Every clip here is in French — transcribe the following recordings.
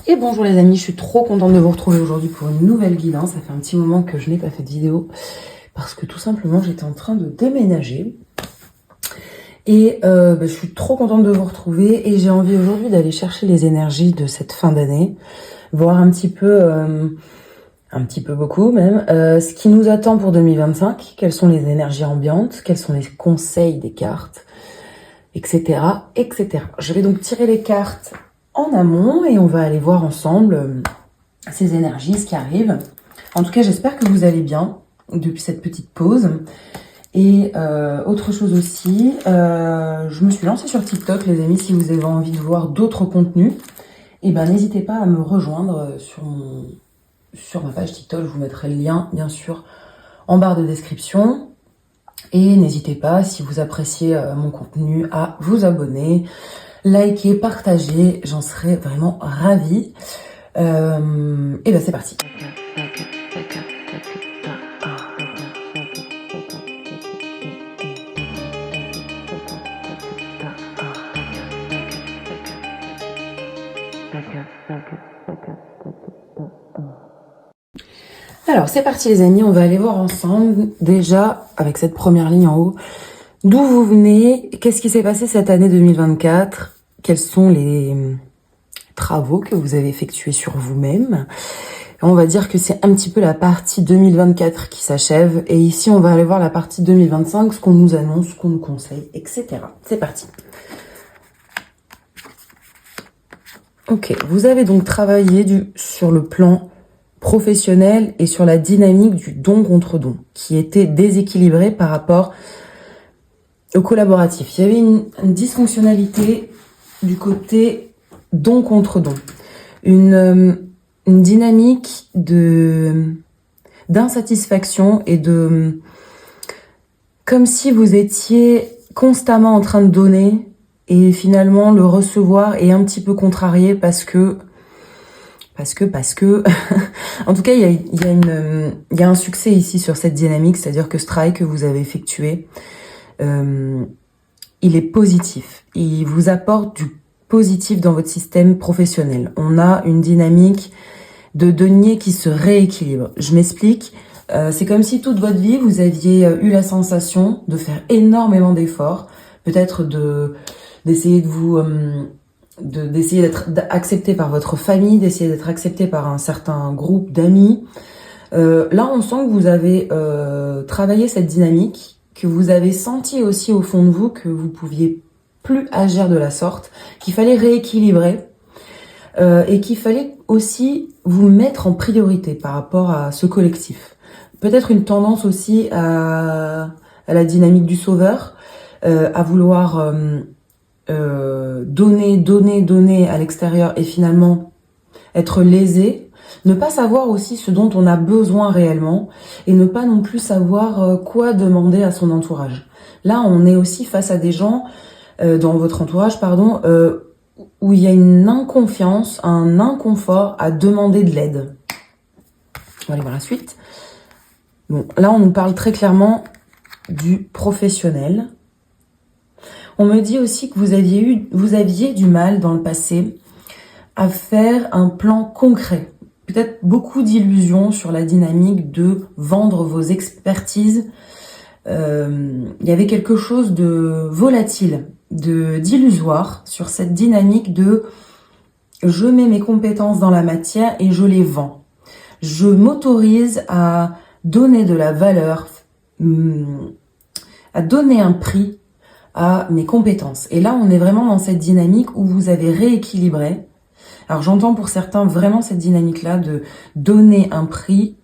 Et bonjour les amis, je suis trop contente de vous retrouver aujourd'hui pour une nouvelle guidance. Ça fait un petit moment que je n'ai pas fait de vidéo parce que tout simplement j'étais en train de déménager. Et je suis trop contente de vous retrouver et j'ai envie aujourd'hui d'aller chercher les énergies de cette fin d'année, voir un petit peu beaucoup même, ce qui nous attend pour 2025, quelles sont les énergies ambiantes, quels sont les conseils des cartes, etc., etc. Je vais donc tirer les cartes en amont et on va aller voir ensemble ces énergies, ce qui arrive. En tout cas, j'espère que vous allez bien depuis cette petite pause. Et autre chose aussi, je me suis lancée sur TikTok, les amis. Si vous avez envie de voir d'autres contenus, et n'hésitez pas à me rejoindre sur ma page TikTok. Je vous mettrai le lien, bien sûr, en barre de description. Et n'hésitez pas, si vous appréciez mon contenu, à vous abonner, liker, partager. J'en serais vraiment ravie. Et c'est parti. Alors c'est parti les amis, on va aller voir ensemble déjà avec cette première ligne en haut d'où vous venez, qu'est-ce qui s'est passé cette année 2024, quels sont les travaux que vous avez effectués sur vous-même. On va dire que c'est un petit peu la partie 2024 qui s'achève et ici on va aller voir la partie 2025, ce qu'on nous annonce, ce qu'on nous conseille, etc. C'est parti. Ok, vous avez donc travaillé sur le plan professionnel et sur la dynamique du don contre don, qui était déséquilibrée par rapport au collaboratif. Il y avait une dysfonctionnalité du côté don contre don. Une dynamique d'insatisfaction et comme si vous étiez constamment en train de donner et finalement le recevoir est un petit peu contrarié parce que en tout cas il y a un succès ici sur cette dynamique, c'est-à-dire que ce travail que vous avez effectué il est positif, il vous apporte du positif dans votre système professionnel. On a une dynamique de denier qui se rééquilibre. Je m'explique, c'est comme si toute votre vie vous aviez eu la sensation de faire énormément d'efforts, peut-être d'essayer d'essayer d'être accepté par votre famille, d'essayer d'être accepté par un certain groupe d'amis. Là, on sent que vous avez travaillé cette dynamique, que vous avez senti aussi au fond de vous que vous pouviez plus agir de la sorte, qu'il fallait rééquilibrer et qu'il fallait aussi vous mettre en priorité par rapport à ce collectif. Peut-être une tendance aussi à la dynamique du sauveur, à vouloir donner à l'extérieur et finalement être lésé, ne pas savoir aussi ce dont on a besoin réellement et ne pas non plus savoir quoi demander à son entourage. Là, on est aussi face à des gens dans votre entourage, où il y a une inconfiance, un inconfort à demander de l'aide. On va aller voir la suite. Bon, là, on nous parle très clairement du professionnel. On me dit aussi que vous aviez du mal dans le passé à faire un plan concret. Peut-être beaucoup d'illusions sur la dynamique de vendre vos expertises. Il y avait quelque chose de volatile, d'illusoire sur cette dynamique de je mets mes compétences dans la matière et je les vends. Je m'autorise à donner de la valeur, à donner un prix à mes compétences. Et là, on est vraiment dans cette dynamique où vous avez rééquilibré. Alors j'entends pour certains vraiment cette dynamique-là de donner un prix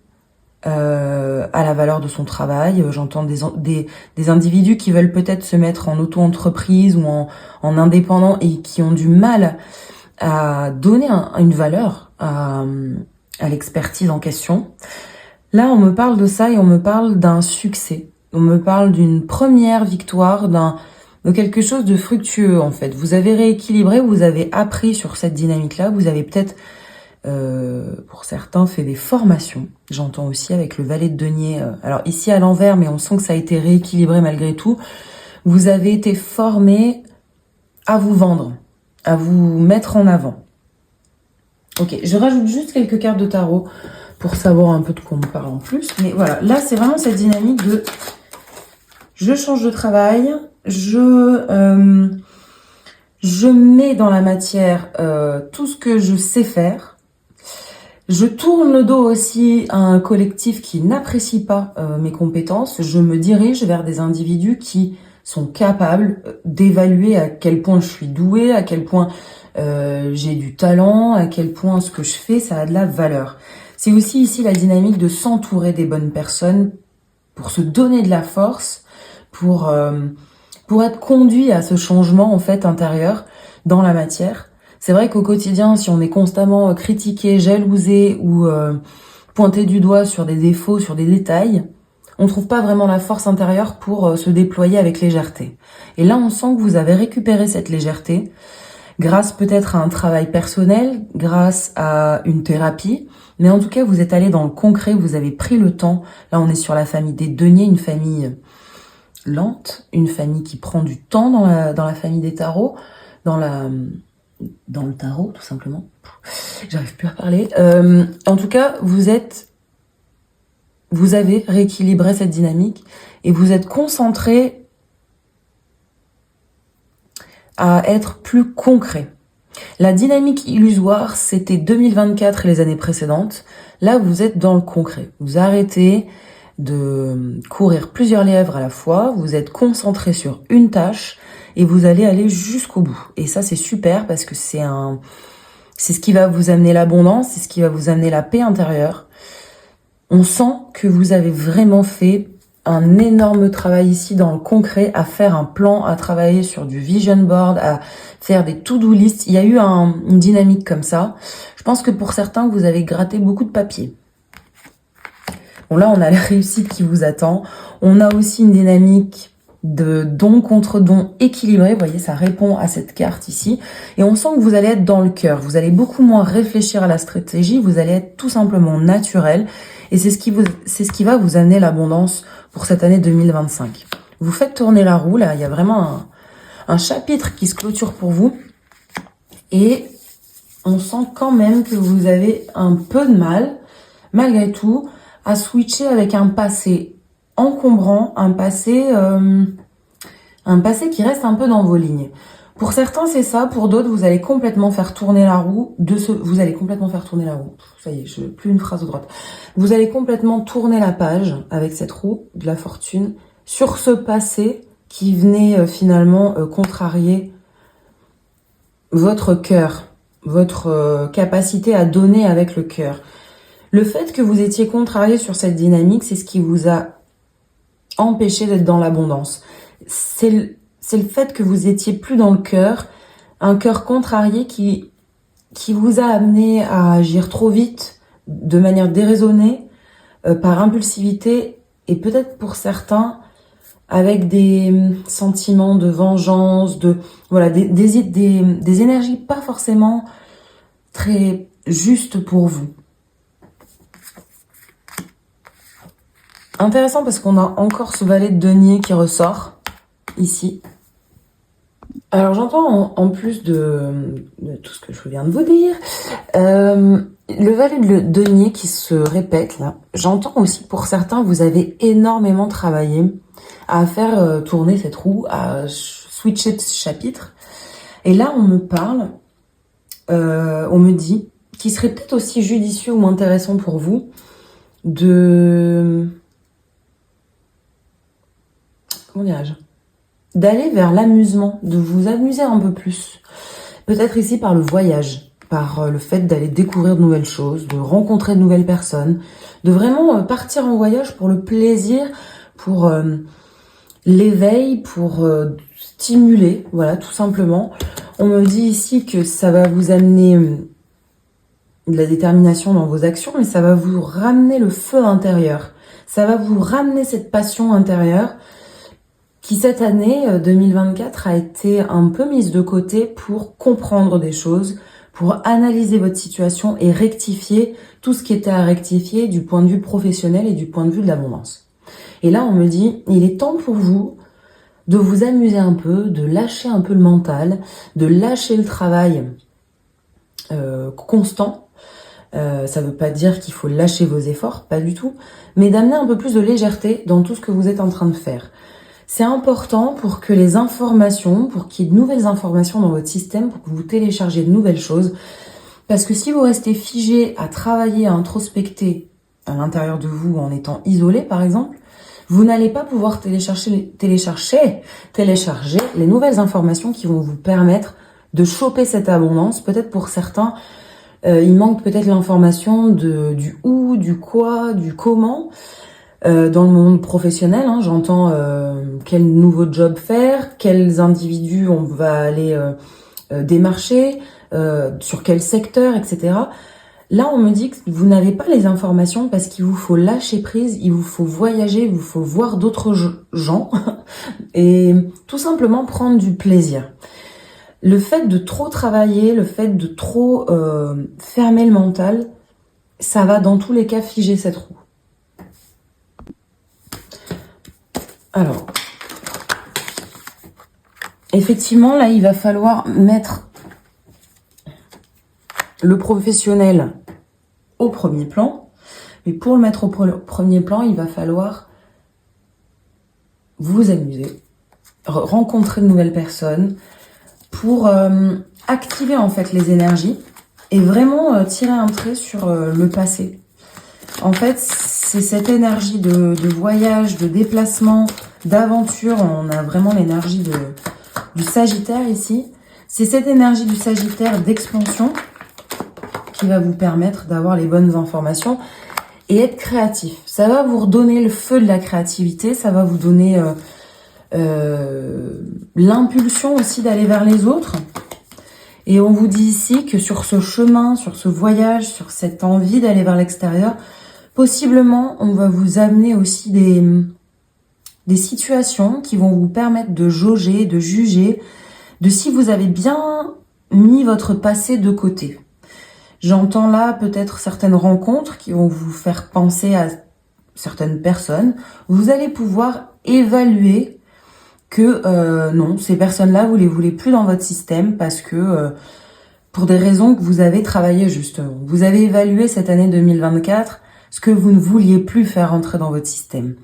à la valeur de son travail. J'entends des individus qui veulent peut-être se mettre en auto-entreprise ou en indépendant et qui ont du mal à donner une valeur à l'expertise en question. Là, on me parle de ça et on me parle d'un succès. On me parle d'une première victoire, de quelque chose de fructueux en fait. Vous avez rééquilibré, vous avez appris sur cette dynamique-là, vous avez peut-être, pour certains, fait des formations. J'entends aussi avec le valet de denier, alors ici à l'envers, mais on sent que ça a été rééquilibré malgré tout. Vous avez été formé à vous vendre, à vous mettre en avant. Ok, je rajoute juste quelques cartes de tarot pour savoir un peu de quoi on parle en plus. Mais voilà, là, c'est vraiment cette dynamique de... Je change de travail, je mets dans la matière tout ce que je sais faire. Je tourne le dos aussi à un collectif qui n'apprécie pas mes compétences. Je me dirige vers des individus qui sont capables d'évaluer à quel point je suis douée, à quel point j'ai du talent, à quel point ce que je fais, ça a de la valeur. C'est aussi ici la dynamique de s'entourer des bonnes personnes pour se donner de la force, pour être conduit à ce changement en fait intérieur dans la matière. C'est vrai qu'au quotidien, si on est constamment critiqué, jalousé ou pointé du doigt sur des défauts, sur des détails, on ne trouve pas vraiment la force intérieure pour se déployer avec légèreté. Et là, on sent que vous avez récupéré cette légèreté grâce peut-être à un travail personnel, grâce à une thérapie, mais en tout cas, vous êtes allé dans le concret, vous avez pris le temps. Là, on est sur la famille des deniers, une famille lente, une famille qui prend du temps dans la famille des tarots, dans le tarot, tout simplement. J'arrive plus à parler. En tout cas, vous avez rééquilibré cette dynamique et vous êtes concentré à être plus concret. La dynamique illusoire, c'était 2024 et les années précédentes. Là, vous êtes dans le concret. Vous arrêtez de courir plusieurs lièvres à la fois, vous êtes concentré sur une tâche et vous allez aller jusqu'au bout. Et ça, c'est super parce que c'est ce qui va vous amener l'abondance, c'est ce qui va vous amener la paix intérieure. On sent que vous avez vraiment fait un énorme travail ici dans le concret, à faire un plan, à travailler sur du vision board, à faire des to-do list. Il y a eu une dynamique comme ça. Je pense que pour certains, vous avez gratté beaucoup de papier. Bon, là, on a la réussite qui vous attend. On a aussi une dynamique de don contre don équilibré. Vous voyez, ça répond à cette carte ici. Et on sent que vous allez être dans le cœur. Vous allez beaucoup moins réfléchir à la stratégie. Vous allez être tout simplement naturel. Et c'est ce qui va vous amener l'abondance pour cette année 2025. Vous faites tourner la roue. Là, il y a vraiment un chapitre qui se clôture pour vous. Et on sent quand même que vous avez un peu de mal, malgré tout, à switcher avec un passé encombrant, un passé qui reste un peu dans vos lignes. Pour certains, c'est ça. Pour d'autres, vous allez complètement faire tourner la roue. Vous allez complètement faire tourner la roue. Ça y est, je plus une phrase de droite. Vous allez complètement tourner la page avec cette roue de la fortune sur ce passé qui venait finalement contrarier votre cœur, votre capacité à donner avec le cœur. Le fait que vous étiez contrarié sur cette dynamique, c'est ce qui vous a empêché d'être dans l'abondance. C'est le fait que vous étiez plus dans le cœur, un cœur contrarié qui vous a amené à agir trop vite, de manière déraisonnée, par impulsivité, et peut-être pour certains, avec des sentiments de vengeance, des énergies pas forcément très justes pour vous. Intéressant parce qu'on a encore ce valet de denier qui ressort ici. Alors j'entends en plus de tout ce que je viens de vous dire, le valet de denier qui se répète là. J'entends aussi pour certains, vous avez énormément travaillé à faire tourner cette roue, à switcher de chapitre. Et là on me parle, on me dit qu'il serait peut-être aussi judicieux ou intéressant pour vous d'aller vers l'amusement, de vous amuser un peu plus. Peut-être ici par le voyage, par le fait d'aller découvrir de nouvelles choses, de rencontrer de nouvelles personnes, de vraiment partir en voyage pour le plaisir, pour l'éveil, pour stimuler, voilà, tout simplement. On me dit ici que ça va vous amener de la détermination dans vos actions, mais ça va vous ramener le feu intérieur. Ça va vous ramener cette passion intérieure qui cette année 2024 a été un peu mise de côté pour comprendre des choses, pour analyser votre situation et rectifier tout ce qui était à rectifier du point de vue professionnel et du point de vue de l'abondance. Et là, on me dit, il est temps pour vous de vous amuser un peu, de lâcher un peu le mental, de lâcher le travail constant. Ça veut pas dire qu'il faut lâcher vos efforts, pas du tout, mais d'amener un peu plus de légèreté dans tout ce que vous êtes en train de faire. C'est important pour que les informations, pour qu'il y ait de nouvelles informations dans votre système, pour que vous téléchargez de nouvelles choses. Parce que si vous restez figé à travailler, à introspecter à l'intérieur de vous en étant isolé par exemple, vous n'allez pas pouvoir télécharger les nouvelles informations qui vont vous permettre de choper cette abondance. Peut-être pour certains, il manque peut-être l'information du où, du quoi, du comment. Dans le monde professionnel, j'entends quel nouveau job faire, quels individus on va aller démarcher, sur quel secteur, etc. Là, on me dit que vous n'avez pas les informations parce qu'il vous faut lâcher prise, il vous faut voyager, il vous faut voir d'autres gens et tout simplement prendre du plaisir. Le fait de trop travailler, le fait de trop fermer le mental, ça va dans tous les cas figer cette roue. Alors, effectivement, là, il va falloir mettre le professionnel au premier plan. Mais pour le mettre au premier plan, il va falloir vous amuser, rencontrer de nouvelles personnes pour activer en fait les énergies et vraiment tirer un trait sur le passé. En fait, c'est cette énergie de voyage, de déplacement, d'aventure. On a vraiment l'énergie du Sagittaire ici. C'est cette énergie du Sagittaire d'expansion qui va vous permettre d'avoir les bonnes informations et être créatif. Ça va vous redonner le feu de la créativité, ça va vous donner l'impulsion aussi d'aller vers les autres. Et on vous dit ici que sur ce chemin, sur ce voyage, sur cette envie d'aller vers l'extérieur, possiblement on va vous amener aussi des situations qui vont vous permettre de jauger, de juger, de si vous avez bien mis votre passé de côté. J'entends là peut-être certaines rencontres qui vont vous faire penser à certaines personnes. Vous allez pouvoir évaluer que non, ces personnes-là, vous les voulez plus dans votre système parce que pour des raisons que vous avez travaillé justement. Vous avez évalué cette année 2024 ce que vous ne vouliez plus faire entrer dans votre système.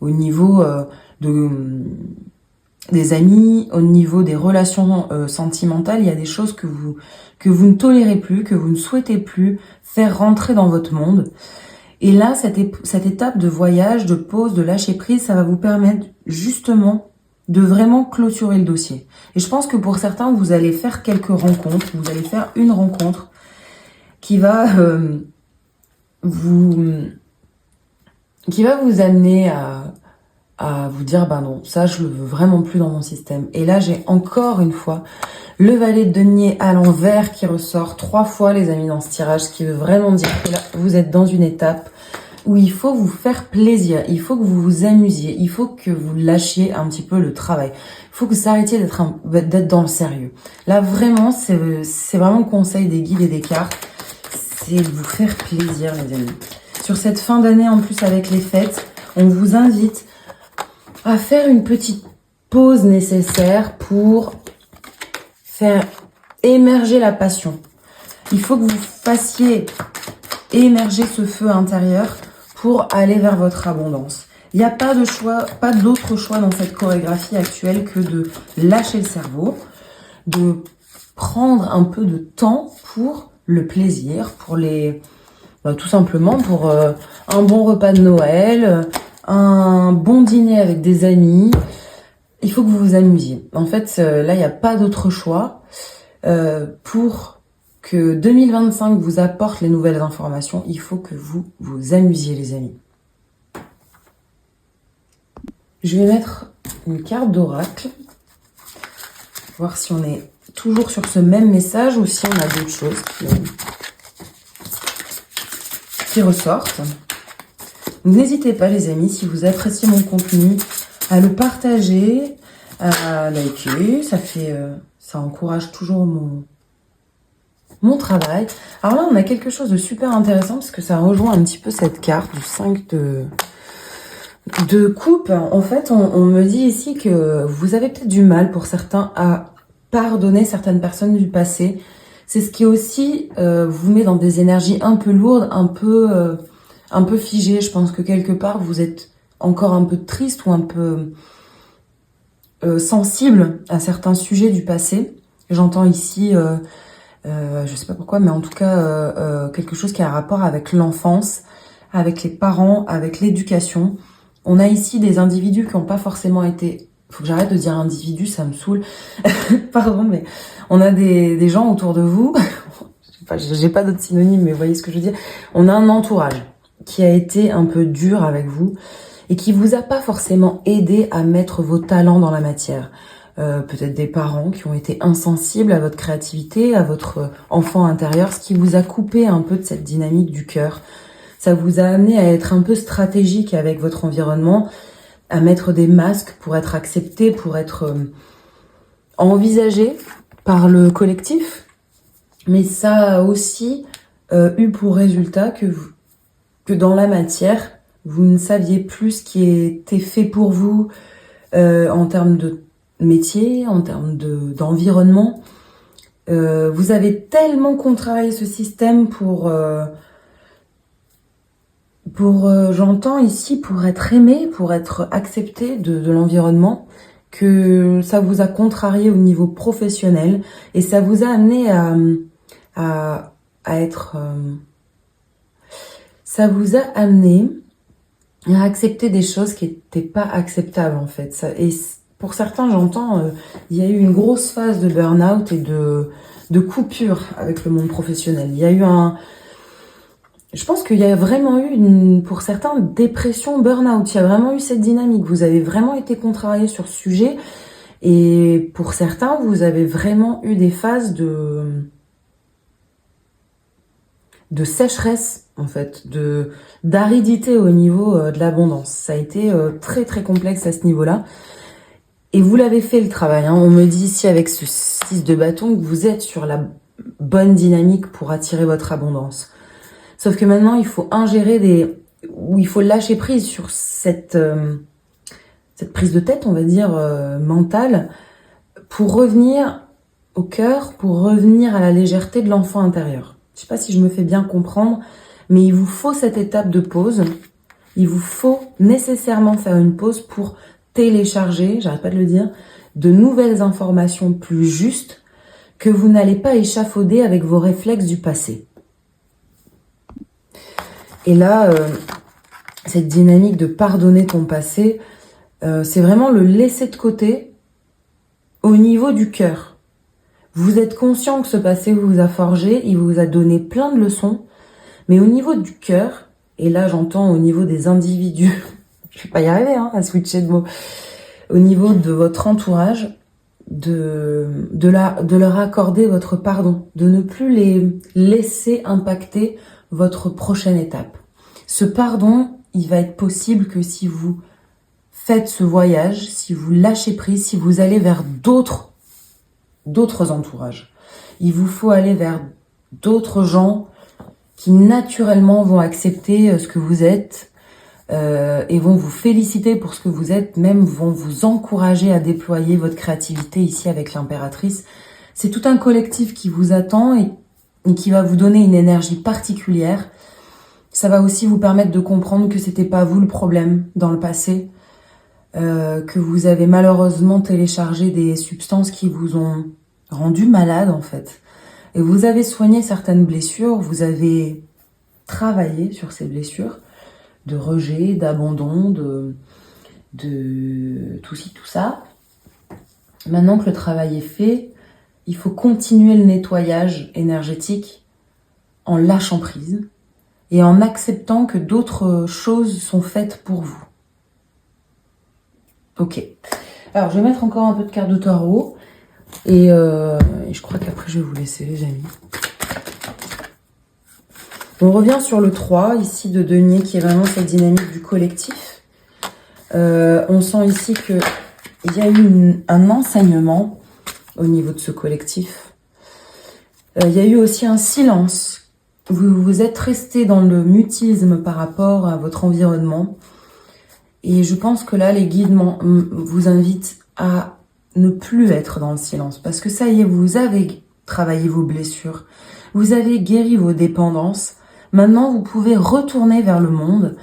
Au niveau des amis, au niveau des relations sentimentales, il y a des choses que vous ne tolérez plus, que vous ne souhaitez plus faire rentrer dans votre monde. Et là, cette étape de voyage, de pause, de lâcher prise, ça va vous permettre justement de vraiment clôturer le dossier. Et je pense que pour certains, vous allez faire quelques rencontres, vous allez faire une rencontre qui va vous amener à vous dire, bah non, ça je le veux vraiment plus dans mon système. Et là, j'ai encore une fois le valet de denier à l'envers qui ressort 3 fois, les amis, dans ce tirage, ce qui veut vraiment dire que là, vous êtes dans une étape où il faut vous faire plaisir, il faut que vous vous amusiez, il faut que vous lâchiez un petit peu le travail. Il faut que vous arrêtiez d'être dans le sérieux. Là, vraiment, c'est vraiment le conseil des guides et des cartes, c'est de vous faire plaisir, les amis. Sur cette fin d'année, en plus, avec les fêtes, on vous invite à faire une petite pause nécessaire pour faire émerger la passion. Il faut que vous fassiez émerger ce feu intérieur pour aller vers votre abondance. Il n'y a pas de choix, pas d'autre choix dans cette chorégraphie actuelle que de lâcher le cerveau, de prendre un peu de temps pour le plaisir, pour tout simplement pour un bon repas de Noël, un bon dîner avec des amis. Il faut que vous vous amusiez. En fait, là, il n'y a pas d'autre choix pour que 2025 vous apporte les nouvelles informations. Il faut que vous vous amusiez, les amis. Je vais mettre une carte d'oracle, voir si on est toujours sur ce même message ou si on a d'autres choses qui ressortent. N'hésitez pas, les amis, si vous appréciez mon contenu, à le partager, à liker. Ça encourage toujours mon travail. Alors là, on a quelque chose de super intéressant parce que ça rejoint un petit peu cette carte du 5 de coupe. En fait, on me dit ici que vous avez peut-être du mal pour certains à pardonner certaines personnes du passé C'est ce qui aussi vous met dans des énergies un peu lourdes, un peu figées. Je pense que quelque part, vous êtes encore un peu triste ou un peu sensible à certains sujets du passé. J'entends ici, je sais pas pourquoi, mais en tout cas, quelque chose qui a un rapport avec l'enfance, avec les parents, avec l'éducation. On a ici des individus qui n'ont pas forcément été... Faut que j'arrête de dire individu, ça me saoule. Pardon, mais on a des gens autour de vous. J'ai pas d'autres synonymes, mais vous voyez ce que je veux dire. On a un entourage qui a été un peu dur avec vous et qui vous a pas forcément aidé à mettre vos talents dans la matière. Peut-être des parents qui ont été insensibles à votre créativité, à votre enfant intérieur, ce qui vous a coupé un peu de cette dynamique du cœur. Ça vous a amené à être un peu stratégique avec votre environnement, à mettre des masques pour être accepté, pour être envisagé par le collectif. Mais ça a aussi eu pour résultat que dans la matière, vous ne saviez plus ce qui était fait pour vous en termes de métier, en termes d'environnement. Vous avez tellement contrarié ce système pour j'entends ici, pour être aimé, pour être accepté de l'environnement, que ça vous a contrarié au niveau professionnel et ça vous a amené à être... ça vous a amené à accepter des choses qui n'étaient pas acceptables en fait. Et pour certains, j'entends, il y a eu une grosse phase de burn-out et de coupure avec le monde professionnel. Il y a eu je pense qu'il y a vraiment eu, pour certains, dépression, burn-out. Il y a vraiment eu cette dynamique. Vous avez vraiment été contrarié sur ce sujet. Et pour certains, vous avez vraiment eu des phases de sécheresse, en fait, d'aridité au niveau de l'abondance. Ça a été très, très complexe à ce niveau-là. Et vous l'avez fait, le travail. Hein. On me dit ici, avec ce 6 de bâton, que vous êtes sur la bonne dynamique pour attirer votre abondance. Sauf que maintenant, il faut ingérer ou il faut lâcher prise sur cette prise de tête, on va dire, mentale, pour revenir au cœur, pour revenir à la légèreté de l'enfant intérieur. Je sais pas si je me fais bien comprendre, mais il vous faut cette étape de pause. Il vous faut nécessairement faire une pause pour télécharger, j'arrête pas de le dire, de nouvelles informations plus justes que vous n'allez pas échafauder avec vos réflexes du passé. Et là, cette dynamique de pardonner ton passé, c'est vraiment le laisser de côté au niveau du cœur. Vous êtes conscient que ce passé vous a forgé, il vous a donné plein de leçons, mais au niveau du cœur, et là j'entends au niveau des individus, je vais pas y arriver à switcher de mots, au niveau de votre entourage, de leur accorder votre pardon, de ne plus les laisser impacter votre prochaine étape. Ce pardon, il va être possible que si vous faites ce voyage, si vous lâchez prise, si vous allez vers d'autres entourages. Il vous faut aller vers d'autres gens qui naturellement vont accepter ce que vous êtes et vont vous féliciter pour ce que vous êtes, même vont vous encourager à déployer votre créativité ici avec l'impératrice. C'est tout un collectif qui vous attend et qui va vous donner une énergie particulière. Ça va aussi vous permettre de comprendre que c'était pas vous le problème dans le passé, que vous avez malheureusement téléchargé des substances qui vous ont rendu malade en fait. Et vous avez soigné certaines blessures, vous avez travaillé sur ces blessures de rejet, d'abandon, de tout ci, tout ça. Maintenant que le travail est fait, il faut continuer le nettoyage énergétique en lâchant prise et en acceptant que d'autres choses sont faites pour vous. Ok. Alors, je vais mettre encore un peu de cartes de tarot et je crois qu'après, je vais vous laisser, les amis. On revient sur le 3, ici, de denier, qui est vraiment cette dynamique du collectif. On sent ici qu'il y a eu un enseignement au niveau de ce collectif. Il y a eu aussi un silence. Vous êtes resté dans le mutisme par rapport à votre environnement. Et je pense que là, les guides vous invitent à ne plus être dans le silence. Parce que ça y est, vous avez travaillé vos blessures, vous avez guéri vos dépendances. Maintenant, vous pouvez retourner vers le monde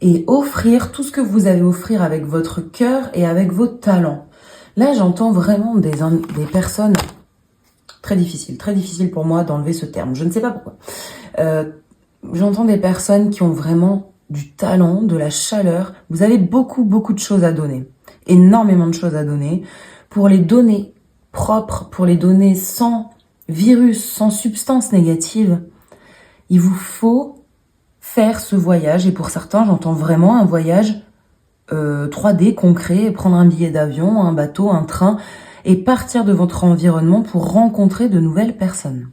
et offrir tout ce que vous avez à offrir avec votre cœur et avec vos talents. Là, j'entends vraiment des personnes très difficile pour moi d'enlever ce terme. Je ne sais pas pourquoi. J'entends des personnes qui ont vraiment du talent, de la chaleur. Vous avez beaucoup de choses à donner. Énormément de choses à donner. Pour les donner propres, pour les donner sans virus, sans substance négative, il vous faut faire ce voyage. Et pour certains, j'entends vraiment un voyage 3D concret, prendre un billet d'avion, un bateau, un train, et partir de votre environnement pour rencontrer de nouvelles personnes.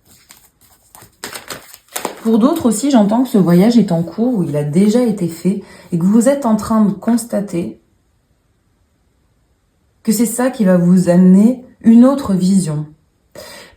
Pour d'autres aussi, j'entends que ce voyage est en cours, où il a déjà été fait, et que vous êtes en train de constater que c'est ça qui va vous amener une autre vision.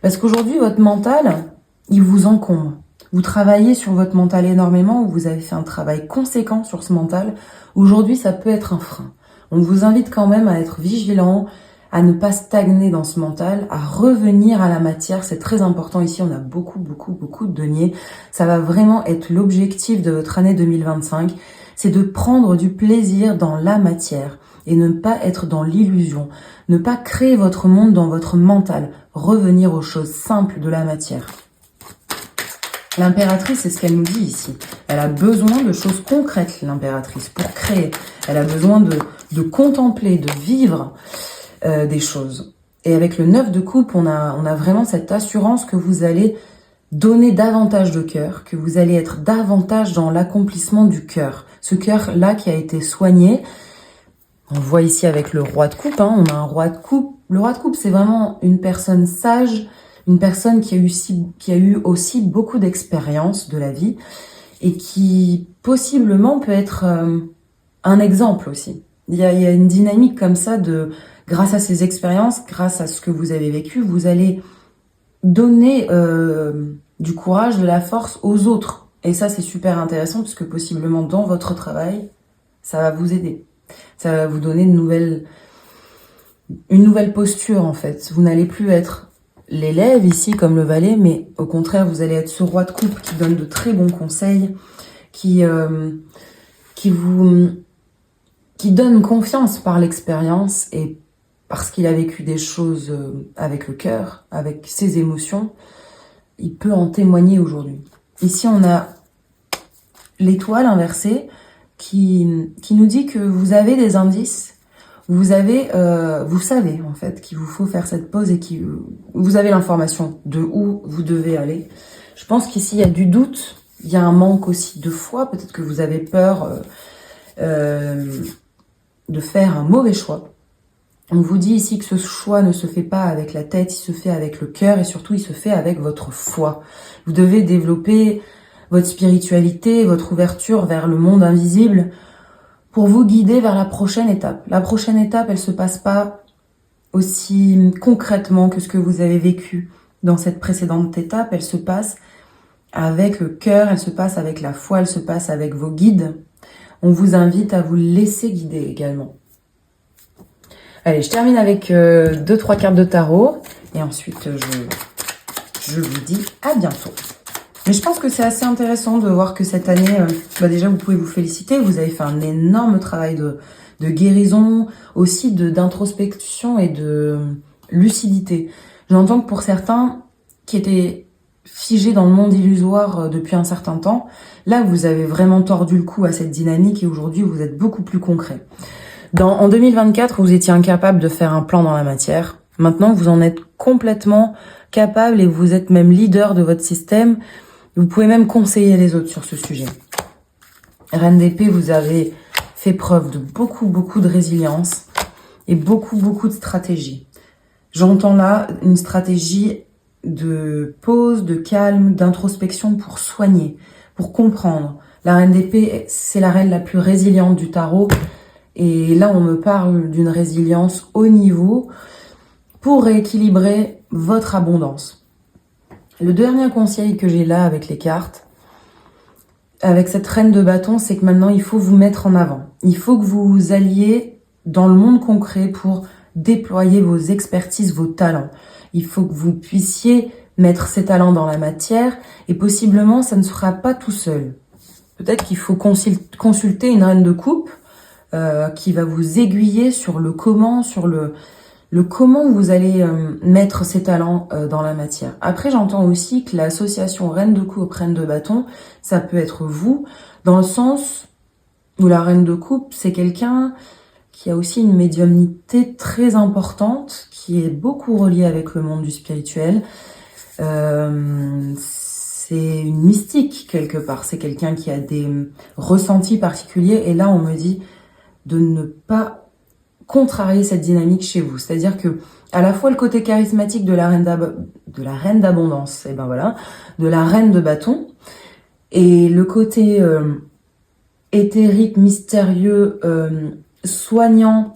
Parce qu'aujourd'hui, votre mental, il vous encombre. Vous travaillez sur votre mental énormément, vous avez fait un travail conséquent sur ce mental. Aujourd'hui, ça peut être un frein. On vous invite quand même à être vigilant, à ne pas stagner dans ce mental, à revenir à la matière. C'est très important. Ici, on a beaucoup de deniers. Ça va vraiment être l'objectif de votre année 2025. C'est de prendre du plaisir dans la matière et ne pas être dans l'illusion. Ne pas créer votre monde dans votre mental. Revenir aux choses simples de la matière. L'impératrice, c'est ce qu'elle nous dit ici. Elle a besoin de choses concrètes, l'impératrice, pour créer. Elle a besoin de contempler, de vivre des choses. Et avec le 9 de coupe, on a vraiment cette assurance que vous allez donner davantage de cœur, que vous allez être davantage dans l'accomplissement du cœur. Ce cœur-là qui a été soigné. On le voit ici avec le roi de coupe, on a un roi de coupe. Le roi de coupe, c'est vraiment une personne sage, une personne qui a eu aussi beaucoup d'expérience de la vie et qui possiblement peut être un exemple aussi. Il y a une dynamique comme ça grâce à ces expériences, grâce à ce que vous avez vécu, vous allez donner du courage, de la force aux autres. Et ça, c'est super intéressant puisque possiblement dans votre travail, ça va vous aider. Ça va vous donner une nouvelle posture en fait. Vous n'allez plus être l'élève ici comme le valet, mais au contraire, vous allez être ce roi de coupe qui donne de très bons conseils, qui donne confiance par l'expérience et parce qu'il a vécu des choses avec le cœur, avec ses émotions. Il peut en témoigner aujourd'hui. Ici, on a l'étoile inversée qui nous dit que vous avez des indices. Vous savez en fait qu'il vous faut faire cette pause et vous avez l'information de où vous devez aller. Je pense qu'ici il y a du doute, il y a un manque aussi de foi. Peut-être que vous avez peur de faire un mauvais choix. On vous dit ici que ce choix ne se fait pas avec la tête, il se fait avec le cœur et surtout il se fait avec votre foi. Vous devez développer votre spiritualité, votre ouverture vers le monde invisible pour vous guider vers la prochaine étape. La prochaine étape, elle se passe pas aussi concrètement que ce que vous avez vécu dans cette précédente étape. Elle se passe avec le cœur, elle se passe avec la foi, elle se passe avec vos guides. On vous invite à vous laisser guider également. Allez, je termine avec 2-3 cartes de tarot et ensuite je vous dis à bientôt. Mais je pense que c'est assez intéressant de voir que cette année, déjà vous pouvez vous féliciter, vous avez fait un énorme travail de guérison, aussi d'introspection et de lucidité. J'entends que pour certains qui étaient figés dans le monde illusoire depuis un certain temps, là vous avez vraiment tordu le cou à cette dynamique et aujourd'hui vous êtes beaucoup plus concret. En 2024, vous étiez incapable de faire un plan dans la matière. Maintenant, vous en êtes complètement capable et vous êtes même leader de votre système. Vous pouvez même conseiller les autres sur ce sujet. Reine d'épée, vous avez fait preuve de beaucoup de résilience et beaucoup de stratégie. J'entends là une stratégie de pause, de calme, d'introspection pour soigner, pour comprendre. La reine d'épée, c'est la reine la plus résiliente du tarot. Et là, on me parle d'une résilience haut niveau pour rééquilibrer votre abondance. Le dernier conseil que j'ai là avec les cartes, avec cette reine de bâton, c'est que maintenant, il faut vous mettre en avant. Il faut que vous vous alliez dans le monde concret pour déployer vos expertises, vos talents. Il faut que vous puissiez mettre ses talents dans la matière et possiblement ça ne sera pas tout seul. Peut-être qu'il faut consulter une reine de coupe qui va vous aiguiller sur le comment, sur le comment vous allez mettre ces talents dans la matière. Après, j'entends aussi que l'association reine de coupe, reine de bâton, ça peut être vous, dans le sens où la reine de coupe, c'est quelqu'un qui a aussi une médiumnité très importante, qui est beaucoup reliée avec le monde du spirituel. C'est une mystique quelque part, c'est quelqu'un qui a des ressentis particuliers, et là on me dit de ne pas contrarier cette dynamique chez vous. C'est-à-dire que à la fois le côté charismatique de la reine d'abondance, et ben voilà, de la reine de bâton, et le côté éthérique, mystérieux, soignant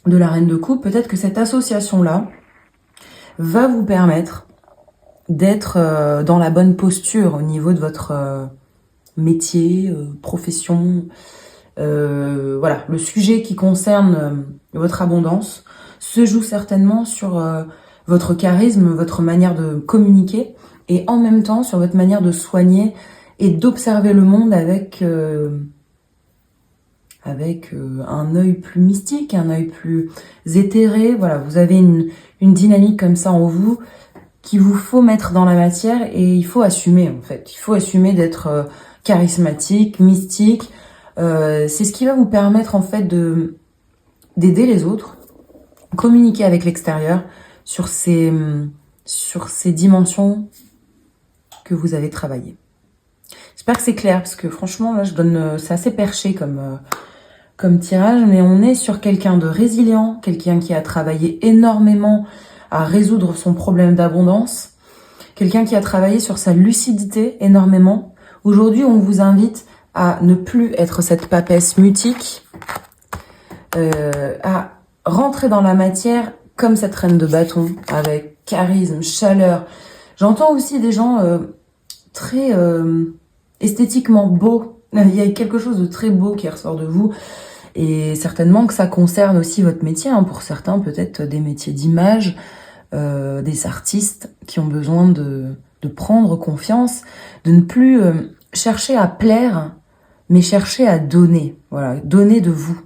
de la reine de coupe, peut-être que cette association-là va vous permettre d'être dans la bonne posture au niveau de votre métier, profession. Voilà, le sujet qui concerne votre abondance se joue certainement sur votre charisme, votre manière de communiquer, et en même temps sur votre manière de soigner et d'observer le monde avec un œil plus mystique, un œil plus éthéré. Voilà, vous avez une dynamique comme ça en vous qu'il vous faut mettre dans la matière, et il faut assumer en fait. Il faut assumer d'être charismatique, mystique. C'est ce qui va vous permettre en fait d'aider les autres, communiquer avec l'extérieur sur ces dimensions que vous avez travaillées. J'espère que c'est clair, parce que franchement là c'est assez perché comme tirage, mais on est sur quelqu'un de résilient, quelqu'un qui a travaillé énormément à résoudre son problème d'abondance, quelqu'un qui a travaillé sur sa lucidité énormément. Aujourd'hui, on vous invite à ne plus être cette papesse mutique, à rentrer dans la matière comme cette reine de bâton, avec charisme, chaleur. J'entends aussi des gens très esthétiquement beaux. Il y a quelque chose de très beau qui ressort de vous, et certainement que ça concerne aussi votre métier, hein. Pour certains, peut-être des métiers d'image, des artistes qui ont besoin de prendre confiance, de ne plus chercher à plaire, mais chercher à donner. Voilà, donner de vous.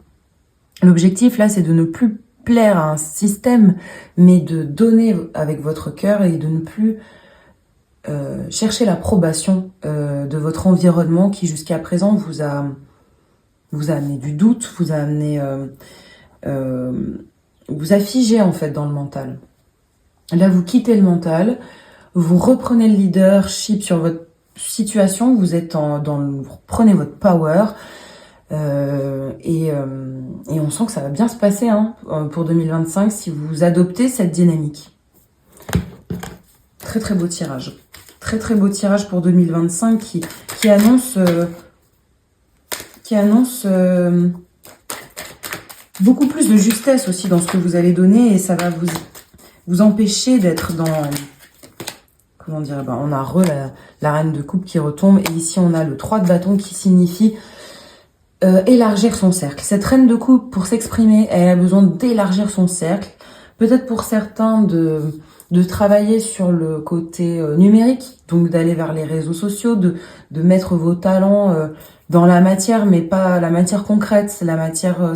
L'objectif là, c'est de ne plus plaire à un système, mais de donner avec votre cœur, et de ne plus chercher l'approbation de votre environnement qui jusqu'à présent vous a amené du doute, vous a amené vous a figé en fait dans le mental. Là, vous quittez le mental, vous reprenez le leadership sur votre situation, vous êtes vous prenez votre power, et on sent que ça va bien se passer pour 2025 si vous adoptez cette dynamique. Très très beau tirage. Très très beau tirage pour 2025 qui annonce beaucoup plus de justesse aussi dans ce que vous allez donner, et ça va vous empêcher d'être dans... Comment dire, on a la reine de coupe qui retombe, et ici on a le 3 de bâton qui signifie élargir son cercle. Cette reine de coupe, pour s'exprimer, elle a besoin d'élargir son cercle. Peut-être pour certains de travailler sur le côté numérique, donc d'aller vers les réseaux sociaux, de mettre vos talents dans la matière, mais pas la matière concrète, c'est la matière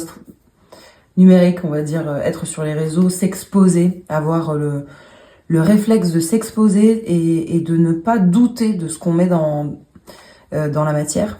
numérique, on va dire, être sur les réseaux, s'exposer, avoir le réflexe de s'exposer et de ne pas douter de ce qu'on met dans la matière.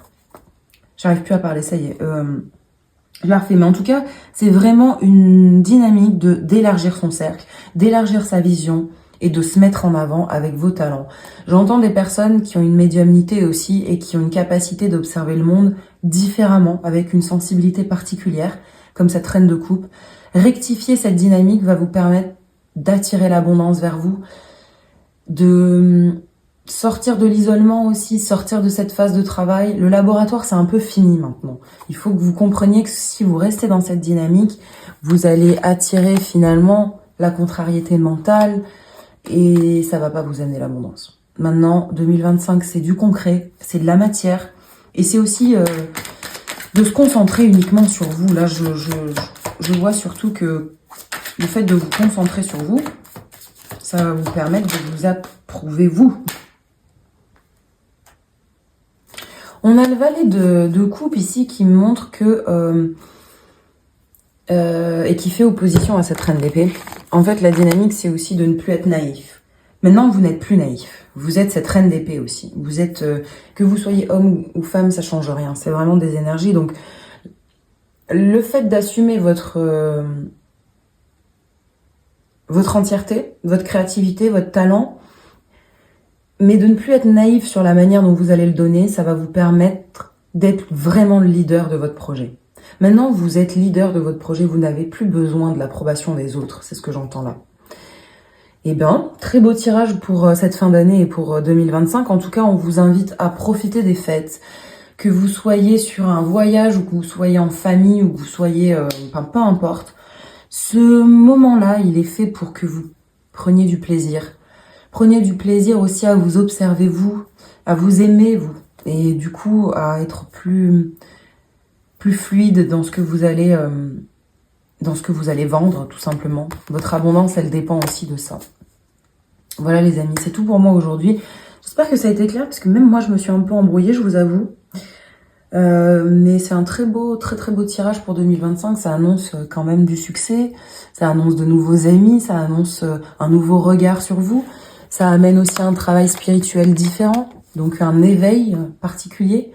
J'arrive plus à parler, ça y est. Je la refais, mais en tout cas, c'est vraiment une dynamique d'élargir son cercle, d'élargir sa vision et de se mettre en avant avec vos talents. J'entends des personnes qui ont une médiumnité aussi et qui ont une capacité d'observer le monde différemment, avec une sensibilité particulière, comme cette reine de coupe. Rectifier cette dynamique va vous permettre d'attirer l'abondance vers vous, de sortir de l'isolement aussi, sortir de cette phase de travail. Le laboratoire, c'est un peu fini maintenant. Il faut que vous compreniez que si vous restez dans cette dynamique, vous allez attirer finalement la contrariété mentale et ça va pas vous amener l'abondance. Maintenant, 2025, c'est du concret, c'est de la matière et c'est aussi de se concentrer uniquement sur vous. Là, je vois surtout que le fait de vous concentrer sur vous, Ça va vous permettre de vous approuver, vous. On a le valet de coupe ici qui montre que... et qui fait opposition à cette reine d'épée. En fait, la dynamique, c'est aussi de ne plus être naïf. Maintenant, vous n'êtes plus naïf. Vous êtes cette reine d'épée aussi. Vous êtes... que vous soyez homme ou femme, ça change rien. C'est vraiment des énergies. Donc, le fait d'assumer votre entièreté, votre créativité, votre talent, mais de ne plus être naïf sur la manière dont vous allez le donner, ça va vous permettre d'être vraiment le leader de votre projet. Maintenant, vous êtes leader de votre projet, vous n'avez plus besoin de l'approbation des autres, c'est ce que j'entends là. Eh bien, très beau tirage pour cette fin d'année et pour 2025. En tout cas, on vous invite à profiter des fêtes, que vous soyez sur un voyage ou que vous soyez en famille ou que vous soyez... enfin, peu importe. Ce moment-là, il est fait pour que vous preniez du plaisir. Prenez du plaisir aussi à vous observer, vous, à vous aimer, vous. Et du coup, à être plus fluide dans ce que vous allez vendre, tout simplement. Votre abondance, elle dépend aussi de ça. Voilà les amis, c'est tout pour moi aujourd'hui. J'espère que ça a été clair, parce que même moi, je me suis un peu embrouillée, je vous avoue. Mais c'est un très beau tirage pour 2025. Ça annonce quand même du succès, ça annonce de nouveaux amis, ça annonce un nouveau regard sur vous. Ça amène aussi un travail spirituel différent, donc un éveil particulier.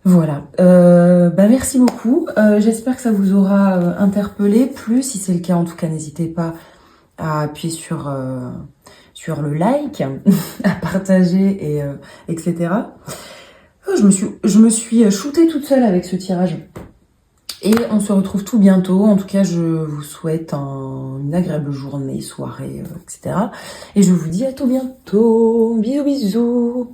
Voilà, merci beaucoup. J'espère que ça vous aura interpellé. Plus, si c'est le cas, en tout cas, n'hésitez pas à appuyer sur le like, à partager, et etc. Oh, je me suis shootée toute seule avec ce tirage. Et on se retrouve tout bientôt. En tout cas, je vous souhaite une agréable journée, soirée, etc. Et je vous dis à tout bientôt. Bisous, bisous.